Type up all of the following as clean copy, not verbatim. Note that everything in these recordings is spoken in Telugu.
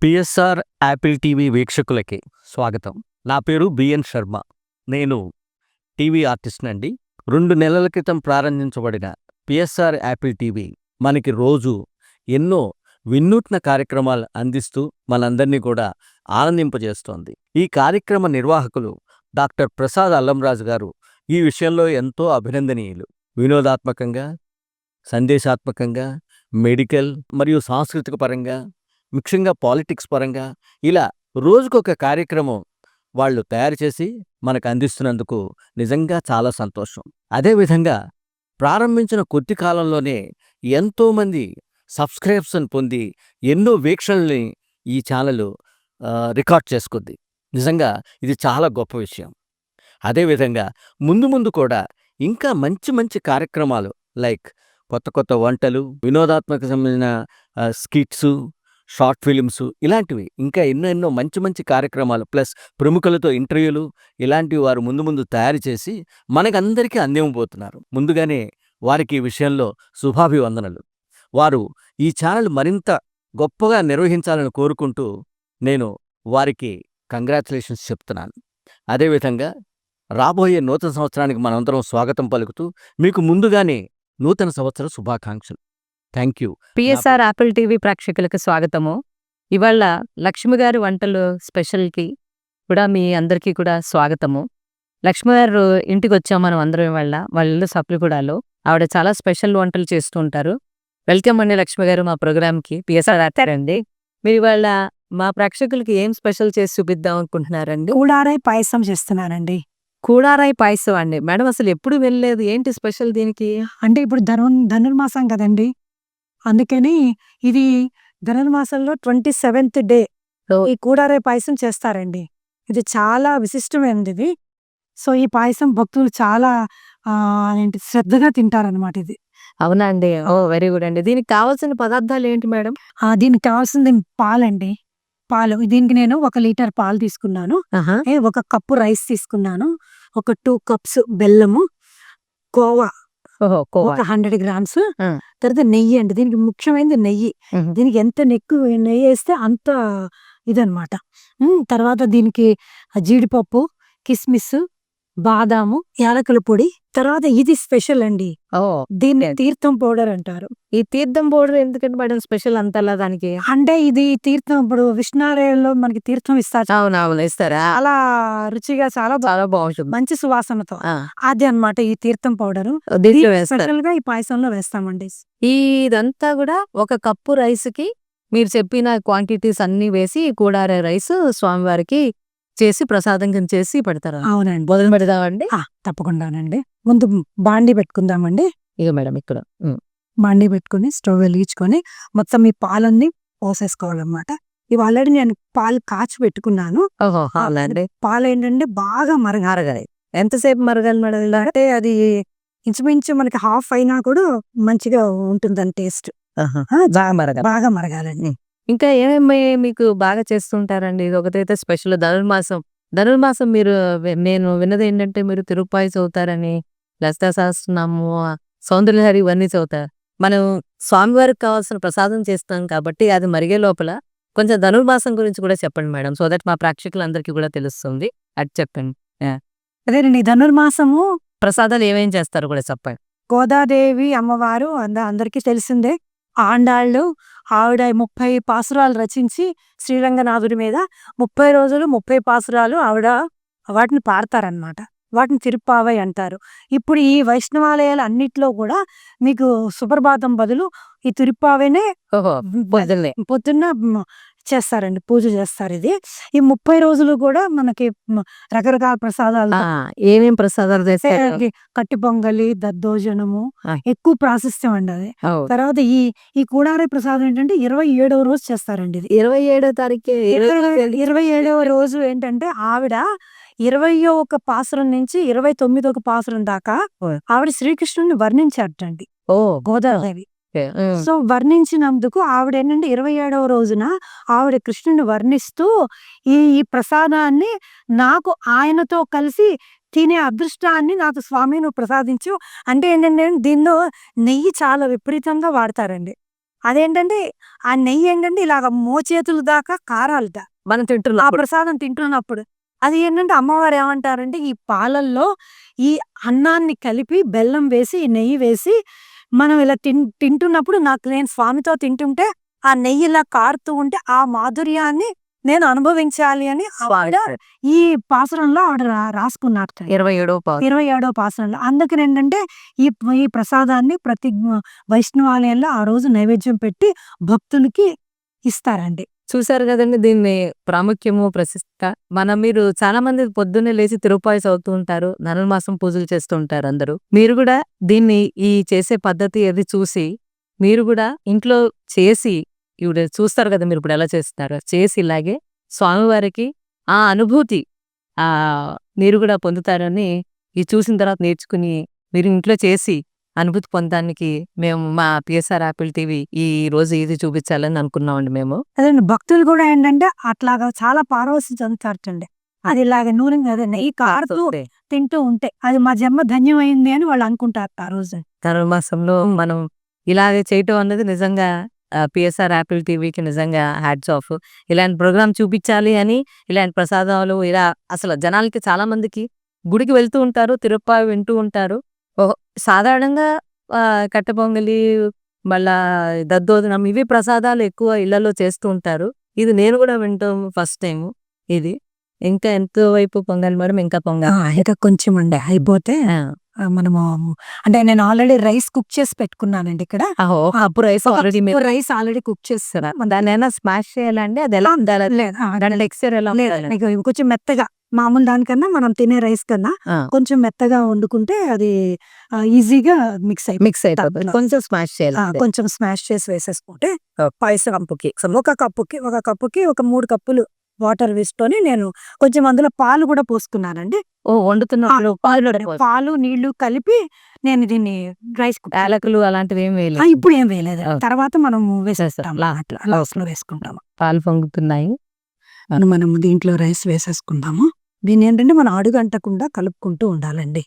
పిఎస్ఆర్ యాపిల్ టీవీ వీక్షకులకి స్వాగతం. నా పేరు బిఎన్ శర్మ. నేను టీవీ ఆర్టిస్ట్ అండి. 2 నెలల క్రితం ప్రారంభించబడిన పిఎస్ఆర్ యాపిల్ టీవీ మనకి రోజు ఎన్నో వినూత్న కార్యక్రమాలు అందిస్తూ మనందరినీ కూడా ఆనందింపజేస్తోంది. ఈ కార్యక్రమ నిర్వాహకులు డాక్టర్ ప్రసాద్ అల్లంరాజు గారు ఈ విషయంలో ఎంతో అభినందనీయులు. వినోదాత్మకంగా, సందేశాత్మకంగా, మెడికల్ మరియు సాంస్కృతిక పరంగా, ముఖ్యంగా పాలిటిక్స్ పరంగా ఇలా రోజుకొక కార్యక్రమం వాళ్ళు తయారు చేసి మనకు అందిస్తున్నందుకు నిజంగా చాలా సంతోషం. అదేవిధంగా ప్రారంభించిన కొద్ది కాలంలోనే ఎంతోమంది సబ్స్క్రైబ్స్ని పొంది ఎన్నో వీక్షణల్ని ఈ ఛానల్ రికార్డ్ చేసుకుంది. నిజంగా ఇది చాలా గొప్ప విషయం. అదేవిధంగా ముందు ముందు కూడా ఇంకా మంచి మంచి కార్యక్రమాలు లైక్ కొత్త కొత్త వంటలు, వినోదాత్మక సంబంధించిన స్కిట్సు, షార్ట్ ఫిలిమ్స్ ఇలాంటివి ఇంకా ఎన్నో మంచి మంచి కార్యక్రమాలు ప్లస్ ప్రముఖులతో ఇంటర్వ్యూలు ఇలాంటివి వారు ముందు ముందు తయారు చేసి మనకందరికీ అందించబోతున్నారు. ముందుగానే వారికి ఈ విషయంలో శుభాభివందనలు. వారు ఈ ఛానల్ మరింత గొప్పగా నిర్వహించాలని కోరుకుంటూ నేను వారికి కంగ్రాచులేషన్స్ చెప్తున్నాను. అదేవిధంగా రాబోయే నూతన సంవత్సరానికి మనందరం స్వాగతం పలుకుతూ మీకు ముందుగానే నూతన సంవత్సర శుభాకాంక్షలు. Thank you. PSR Apple TV ప్రేక్షకులకు స్వాగతము. ఇవాళ లక్ష్మి గారి వంటలు స్పెషల్కి కూడా మీ అందరికీ కూడా స్వాగతము. లక్ష్మి గారు ఇంటికి వచ్చాం మనం అందరం ఇవాళ. వాళ్ళ ఇల్లు సప్లిగూడలో. ఆవిడ చాలా స్పెషల్ వంటలు చేస్తూ ఉంటారు. వెల్కమ్ అండి లక్ష్మి గారు మా ప్రోగ్రామ్కి. పిఎస్ఆర్ అండి. మీరు ఇవాళ మా ప్రేక్షకులకి ఏం స్పెషల్ చేసి చూపిద్దాం అనుకుంటున్నారండి? కూడారాయి పాయసం చేస్తున్నానండి. కూడారాయి పాయసం అండి. మేడం అసలు ఎప్పుడు వెళ్ళలేదు, ఏంటి స్పెషల్ దీనికి? అంటే ఇప్పుడు ధనుర్మాసం కదండి, అందుకని ఇది ధనుర్మాసంలో 27th డే ఈ కూడారాయి పాయసం చేస్తారండి. ఇది చాలా విశిష్టమైనది ఇది. సో ఈ పాయసం భక్తులు చాలా శ్రద్ధగా తింటారనమాట ఇది. అవునా అండి? ఓ వెరీ గుడ్ అండి. దీనికి కావాల్సిన పదార్థాలు ఏంటి మేడం? దీనికి కావాల్సింది పాలండి. పాలు, దీనికి నేను 1 లీటర్ పాలు తీసుకున్నాను. 1 కప్పు రైస్ తీసుకున్నాను. ఒక 2 కప్స్ బెల్లము, కోవా ఒక 100 గ్రామ్స్, తర్వాత నెయ్యి అండి. దీనికి ముఖ్యమైనది నెయ్యి. దీనికి ఎంత నెయ్యి వేస్తే అంత ఇదనమాట. తర్వాత దీనికి జీడిపప్పు, కిస్మిస్, బాదాము, యాలకుల పొడి. తర్వాత ఇది స్పెషల్ అండి, దీన్ని తీర్థం పౌడర్ అంటారు. ఈ తీర్థం పౌడర్ ఎందుకంటే మేడం స్పెషల్ అంతలా దానికి? అంటే ఇది తీర్థం, ఇప్పుడు విష్ణాలయంలో మనకి తీర్థం ఇస్తారు. అవునవును, ఇస్తారా? చాలా రుచిగా చాలా బాగుంటుంది, మంచి సువాసనతో. అది అన్నమాట ఈ తీర్థం పౌడర్. స్పెషల్ గా ఈ పాయసంలో వేస్తామండి. ఇదంతా కూడా 1 కప్పు రైస్ కి మీరు చెప్పిన క్వాంటిటీస్ అన్ని వేసి కూడారే రైస్ స్వామివారికి చేసి ప్రసాదం కింద చేసి పెడతారు. అవునండి. మొదలు పెడదామండి. తప్పకుండానండి. ముందు బాండి పెట్టుకుందామండి. ఇక మేడం ఇక్కడ బాండి పెట్టుకుని స్టవ్ వెలిగించుకొని మొత్తం ఈ పాలన్నీ పోసేసుకోవాలన్నమాట. ఇవి ఆల్రెడీ నేను పాలు కాచి పెట్టుకున్నాను. పాలు ఏంటంటే బాగా మరగాలి. ఎంతసేపు మరగాలి మేడం? అంటే అది ఇంచుమించు మనకి హాఫ్ అయినా కూడా మంచిగా ఉంటుందని టేస్ట్. బాగా మరగాలండి. ఇంకా ఏమేమి మీకు బాగా చేస్తుంటారండి? ఇది ఒకటైతే స్పెషల్ ధనుర్మాసం మీరు నేను విన్నది ఏంటంటే మీరు తిరుపాయి చదువుతారని, లలితా సహస్రనామము, సౌందర్యహరి ఇవన్నీ చదువుతారు. మనం స్వామివారికి కావాల్సిన ప్రసాదం చేస్తాం కాబట్టి అది మరిగే లోపల కొంచెం ధనుర్మాసం గురించి కూడా చెప్పండి మేడం, సో దట్ మా ప్రేక్షకులందరికీ కూడా తెలుస్తుంది. అది చెప్పండి. అదేనండి, ధనుర్మాసము ప్రసాదాలు ఏమేం చేస్తారు కూడా చెప్పండి. గోదాదేవి అమ్మవారు అందరికీ తెలిసిందే. ఆండాళ్ళు ఆవిడ 30 పాసురాలు రచించి శ్రీరంగనాథుడి మీద 30 రోజులు 30 పాసురాలు ఆవిడ వాటిని పాడతారనమాట. వాటిని తిరుప్పావై అంటారు. ఇప్పుడు ఈ వైష్ణవాలయాలు అన్నిట్లో కూడా మీకు సుప్రభాతం బదులు ఈ తిరుప్పావైనే పొద్దున్న చేస్తారండి, పూజ చేస్తారు. ఇది ఈ 30 రోజులు కూడా మనకి రకరకాల ప్రసాదాలు. ఏమేం ప్రసాదాలు చేస్తారు? కట్టి పొంగలి, దద్దోజనము ఎక్కువ ప్రాశస్త్యం అండి అది. తర్వాత ఈ కూడారి ప్రసాదం ఏంటంటే 27వ రోజు చేస్తారండి. ఇది 27వ తారీఖు. 27వ రోజు ఏంటంటే ఆవిడ 21 పాసురం నుంచి 29వ పాసురం దాకా ఆవిడ శ్రీకృష్ణుని వర్ణించారటండి గోదాదేవి. సో వర్ణించినందుకు ఆవిడ ఏంటంటే 27వ రోజున ఆవిడ కృష్ణుని వర్ణిస్తూ ఈ ప్రసాదాన్ని నాకు ఆయనతో కలిసి తినే అదృష్టాన్ని నాకు స్వామి నువ్వు ప్రసాదించు అంటే ఏంటంటే దీనిలో నెయ్యి చాలా విపరీతంగా వాడతారండి. అదేంటంటే ఆ నెయ్యి ఏంటంటే ఇలాగ మోచేతుల దాకా కారాలట మనం ఆ తింటున్నాం ప్రసాదం తింటున్నప్పుడు. అది ఏంటంటే అమ్మవారు ఏమంటారంటే ఈ పాలల్లో ఈ అన్నాన్ని కలిపి బెల్లం వేసి, ఈ నెయ్యి వేసి మనం ఇలా తింటున్నప్పుడు నాకు నేను స్వామితో తింటుంటే ఆ నెయ్యి ఇలా కారుతూ ఉంటే ఆ మాధుర్యాన్ని నేను అనుభవించాలి అని ఆవిడ ఈ పాసురంలో ఆవిడ రాసుకున్నట్ట. 27వ పాసు. 27వ పాసురంలో. అందుకనేంటంటే ఈ ఈ ప్రసాదాన్ని ప్రతి వైష్ణవాలయంలో ఆ రోజు నైవేద్యం పెట్టి భక్తులకి ఇస్తారండి. చూసారు కదండి దీన్ని ప్రాముఖ్యము ప్రసిద్ధ. మీరు చాలా మంది పొద్దున్నే లేచి తిరుపాయి చదువుతూ ఉంటారు, ధనుర్మాసం పూజలు చేస్తూ ఉంటారు అందరూ. మీరు కూడా దీన్ని ఈ చేసే పద్ధతి అది చూసి మీరు కూడా ఇంట్లో చేసి ఇవిడ చూస్తారు కదా మీరు ఇప్పుడు ఎలా చేస్తున్నారు, చేసి ఇలాగే స్వామివారికి ఆ అనుభూతి ఆ మీరు కూడా పొందుతారని ఇది చూసిన తర్వాత నేర్చుకుని మీరు ఇంట్లో చేసి అనుభూతి పొందడానికి మేము మా పిఎస్ఆర్ యాపిల్ టీవీ ఈ రోజు ఇది చూపించాలని అనుకున్నామండి మేము. అదండి భక్తులు కూడా ఏంటంటే అట్లాగా చాలా పారవశ్యం చెందుతారటండి. అది ఇలాగ నూనె అదే నెయ్యి కారుతూ తింటూ ఉంటే అది మా జన్మ ధన్యమైంది అని వాళ్ళు అనుకుంటారు ఆ రోజు. ధనుర్మాసంలో మనం ఇలాగే చేయటం అన్నది నిజంగా పిఎస్ఆర్ యాపిల్ టీవీకి నిజంగా హ్యాట్స్ ఆఫ్. ఇలాంటి ప్రోగ్రామ్ చూపించాలి అని, ఇలాంటి ప్రసాదాలు ఇలా అసలు జనాలకి చాలా మందికి గుడికి వెళ్తూ ఉంటారు, తిరుప్పావి వింటూ ఉంటారు. సాధారణంగా కట్ట పొంగలి, మళ్ళా దద్దోజనం ఇవి ప్రసాదాలు ఎక్కువ ఇళ్లలో చేస్తూ ఉంటారు. ఇది నేను కూడా వింటాం ఫస్ట్ టైం ఇది. ఇంకా ఎంతో వైపు పొంగల్ మేడం, ఇంకా పొంగల్ ఇంకా కొంచెం అండి అయిపోతే మనము అంటే నేను ఆల్రెడీ రైస్ కుక్ చేసి పెట్టుకున్నానండి ఇక్కడ. అప్పుడు రైస్ ఆల్రెడీ కుక్ చేస్తారా? దాన్ని స్మాష్ చేయాలండి, అది ఎలా ఉండాలి, దాని టెక్స్చర్ ఎలా లేదు కొంచెం మెత్తగా మామూలు దానికన్నా మనం తినే రైస్ కన్నా కొంచెం మెత్తగా వండుకుంటే అది ఈజీగా మిక్స్ అయిపోతుంది. కొంచెం స్మాష్ చేయాలి, కొంచెం స్మాష్ చేసి వేసేసుకుంటే పాయసం ఒక కప్పుకి ఒక 3 కప్పులు వాటర్ వేసుకొని నేను కొంచెం అందులో పాలు కూడా పోసుకున్నానండి. వండుతున్నప్పుడు పాలు నీళ్లు కలిపి నేను దీన్ని రైస్ యాలకులు అలాంటివి ఏం వేయలేదు. ఇప్పుడు ఏం వేయలేదు, తర్వాత మనం వేసేస్తాం లాస్ట్ లో వేసుకుంటాము. పాలు పొంగుతున్నాయి, మనం దీంట్లో రైస్ వేసేసుకుందాము. దీన్ని ఏంటంటే మనం అడుగంటకుండా కలుపుకుంటూ ఉండాలండి.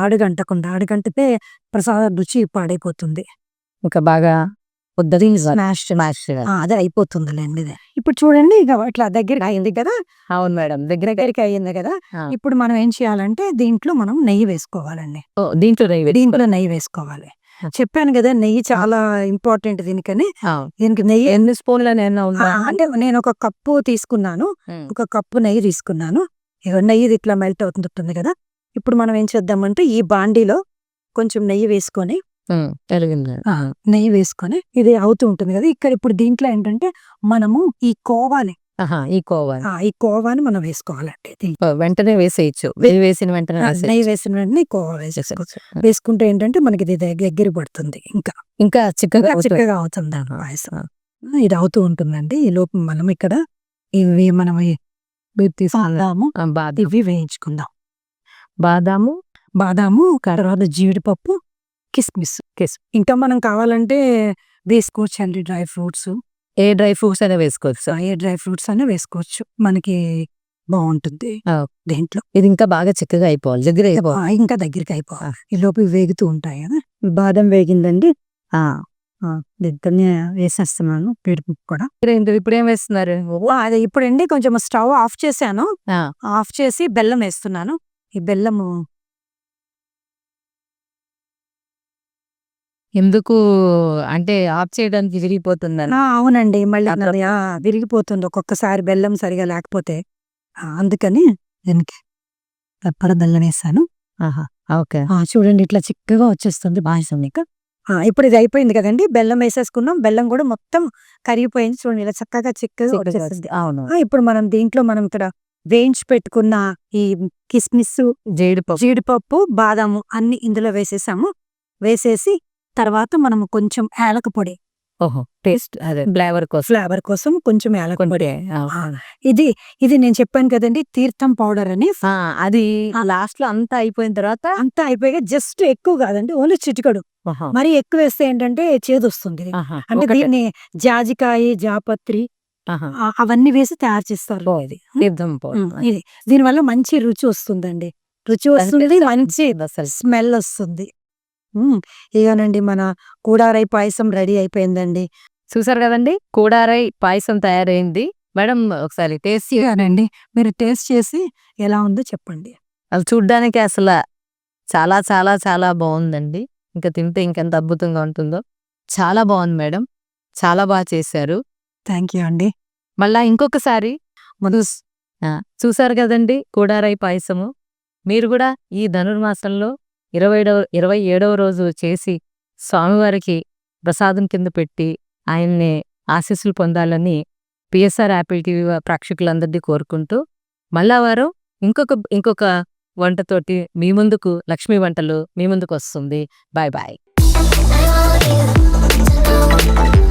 అడుగంటకుండా, అడుగంటితే ప్రసాద రుచి పాడైపోతుంది. ఇంకా బాగా అదే అయిపోతుందిలేండి. ఇప్పుడు చూడండి ఇక ఇట్లా దగ్గరికి అయింది కదా. అవును మేడం, దగ్గరికి అయ్యింది కదా. ఇప్పుడు మనం ఏం చేయాలంటే దీంట్లో మనం నెయ్యి వేసుకోవాలండి. దీంట్లో నెయ్యి వేసుకోవాలి. చెప్పాను కదా నెయ్యి చాలా ఇంపార్టెంట్ దీనికి నెయ్యి ఎన్ని స్పూన్ల అంటే నేను ఒక కప్పు తీసుకున్నాను, ఒక కప్పు నెయ్యి తీసుకున్నాను. ఇక నెయ్యి ఇట్లా మెల్ట్ అవుతుంది కదా. ఇప్పుడు మనం ఏం చేద్దామంటే ఈ బాండీలో కొంచెం నెయ్యి వేసుకొని ఇది అవుతూ ఉంటుంది కదా. ఇక్కడ ఇప్పుడు దీంట్లో ఏంటంటే మనము ఈ కోవాని మనం వేసుకోవాలండి. వెంటనే వేసేయచ్చు, వేసిన వెంటనే నెయ్యి వేసిన వెంటనే కోవా వేసేసుకోవచ్చు. వేసుకుంటే ఏంటంటే మనకి ఇది దగ్గర పడుతుంది, ఇంకా చిక్కగా అవుతుంది పాయసం. ఇది అవుతూ ఉంటుందండి. ఈ లోపు మనం ఇక్కడ ఇవి మనం తీసుకుందాము, ఇవి వేయించుకుందాం. బాదాము తర్వాత జీడిపప్పు, కిస్మిస్. ఇంకా మనం కావాలంటే వేసుకోవచ్చండి డ్రై ఫ్రూట్స్. ఏ డ్రై ఫ్రూట్స్ అయినా వేసుకోవచ్చు, వేసుకోవచ్చు, మనకి బాగుంటుంది దీంట్లో. ఇది ఇంకా బాగా చిక్కగా అయిపోవాలి, ఇంకా దగ్గరికి అయిపోవాలి. ఈ లోపు వేగుతూ ఉంటాయి కదా. బాదం వేగిందండి, వేసేస్తున్నాను. జీడిపప్పు కూడా. ఇప్పుడు ఏం వేస్తున్నారు? అదే ఇప్పుడండి కొంచెం స్టవ్ ఆఫ్ చేశాను, ఆఫ్ చేసి బెల్లం వేస్తున్నాను. ఈ బెల్లము ఎందుకు అంటే ఆఫ్ చేయడానికి విరిగిపోతుందని? అవునండి, మళ్ళీ విరిగిపోతుంది ఒక్కొక్కసారి బెల్లం సరిగా లేకపోతే. అందుకని దీనికి పెప్పర బెల్లం వేసాను. ఓకే, చూడండి ఇట్లా చిక్కగా వచ్చేస్తుంది పాయసం. ఇప్పుడు ఇది అయిపోయింది కదండి. బెల్లం వేసేసుకున్నాం, బెల్లం కూడా మొత్తం కరిగిపోయింది. చూడండి ఇలా చక్కగా చిక్కగా వచ్చేస్తుంది. ఇప్పుడు మనం దీంట్లో మనం ఇక్కడ వేయించి పెట్టుకున్న ఈ కిస్మిస్, జీడిపప్పు, బాదాము అన్ని ఇందులో వేసేసాము. వేసేసి తర్వాత మనం కొంచెం యాలక పొడి, టేస్ట్ అదే ఫ్లేవర్ కోసం కొంచెం యాలక పొడి. ఇది నేను చెప్పాను కదండి తీర్థం పౌడర్ అని. అది లాస్ట్ లో అంతా అయిపోయిన తర్వాత, అంతా అయిపోయాక జస్ట్ ఎక్కువ కాదండి, ఓన్లీ చిటికడు. మరి ఎక్కువ వేస్తే ఏంటంటే చేదు వస్తుంది. అంటే దీన్ని జాజికాయ, జాపత్రి అవన్నీ వేసి తయారు చేస్తారు. ఇది దీనివల్ల మంచి రుచి వస్తుందండి. మంచి స్మెల్ వస్తుంది. ఇగోనండి మన కూడారై పాయసం రెడీ అయిపోయిందండి. చూసారు కదండి, కూడారై పాయసం తయారైంది. మేడం ఒకసారి టేస్ట్ ఇగానండి మీరు టేస్ట్ చేసి ఎలా ఉందో చెప్పండి. అది చూడ్డానికి అసలు చాలా చాలా చాలా బాగుందండి. ఇంకా తింటే ఇంకెంత అద్భుతంగా ఉంటుందో. చాలా బాగుంది మేడం, చాలా బాగా చేశారు. థ్యాంక్ యూ అండి. మళ్ళా ఇంకొకసారి మధు చూసారు కదండి కూడారై పాయసము. మీరు కూడా ఈ ధనుర్మాసంలో 27వ రోజు చేసి స్వామివారికి ప్రసాదం కింద పెట్టి ఆయన్ని ఆశీస్సులు పొందాలని పిఎస్ఆర్ యాపిల్ టీవీ ప్రేక్షకులందరినీ కోరుకుంటూ, మళ్ళా వారం ఇంకొక వంటతోటి మీ ముందుకు, లక్ష్మీ వంటలు మీ ముందుకు వస్తుంది. Bye bye. I want you to know